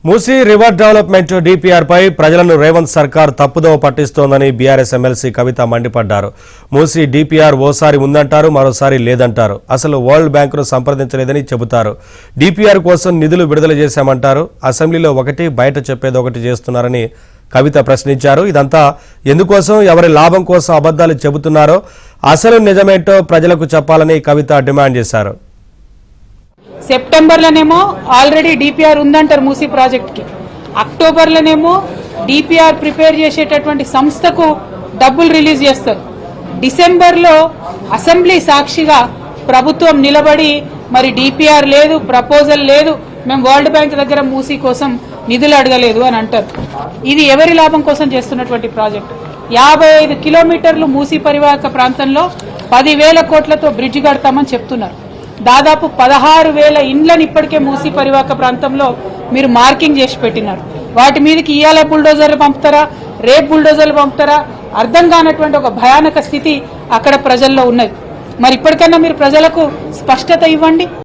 Musi river development DPR పై ప్రజలను రేవంత్ సర్కార్ తప్పుదోవ పట్టిస్తోందని బీఆర్ఎస్ ఎమ్మెల్సీ కవిత మండిపడ్డారు. మూసీ డీపీఆర్ ఓసారి ఉందంటారు, మరోసారి లేదంటారు. అసలు వరల్డ్ బ్యాంకును సంప్రదించలేదని చెబుతారు. డీపీఆర్ కోసం నిధులు విడుదల చేశామంటారు. అసెంబ్లీలో ఒకటి, బయట చెప్పేది ఒకటి చేస్తున్నారని కవిత ప్రశ్నించారు. ఇదంతా ఎందుకోసం, ఎవరి లాభం కోసం అబద్ధాలు చెబుతున్నారో అసలు నిజమేంటో ప్రజలకు చెప్పాలని కవిత డిమాండ్ చేశారు. సెప్టెంబర్లోనేమో ఆల్రెడీ డిపిఆర్ ఉందంటారు మూసీ ప్రాజెక్ట్కి, అక్టోబర్లోనేమో డిపిఆర్ ప్రిపేర్ చేసేటటువంటి సంస్థకు డబ్బులు రిలీజ్ చేస్తారు. డిసెంబర్లో అసెంబ్లీ సాక్షిగా ప్రభుత్వం నిలబడి మరి డిపిఆర్ లేదు, ప్రపోజల్ లేదు, మేము వరల్డ్ బ్యాంక్ దగ్గర మూసీ కోసం నిధులు అడగలేదు అని అంటారు. ఇది ఎవరి లాభం కోసం చేస్తున్నటువంటి ప్రాజెక్టు. 55 కిలోమీటర్లు మూసీ పరివాహక ప్రాంతంలో 10,000 కోట్లతో బ్రిడ్జ్ కడతామని చెప్తున్నారు. దాదాపు 16,000 ఇండ్లను ఇప్పటికే మూసీ పరివాహక ప్రాంతంలో మీరు మార్కింగ్ చేసి పెట్టినారు. వాటి మీదకి ఇవాళ బుల్డోజర్లు పంపుతారా, రేపు బుల్డోజర్లు పంపుతారా, అర్థం కానటువంటి ఒక భయానక స్థితి అక్కడ ప్రజల్లో ఉన్నది. మరి ఇప్పటికన్నా మీరు ప్రజలకు స్పష్టత ఇవ్వండి.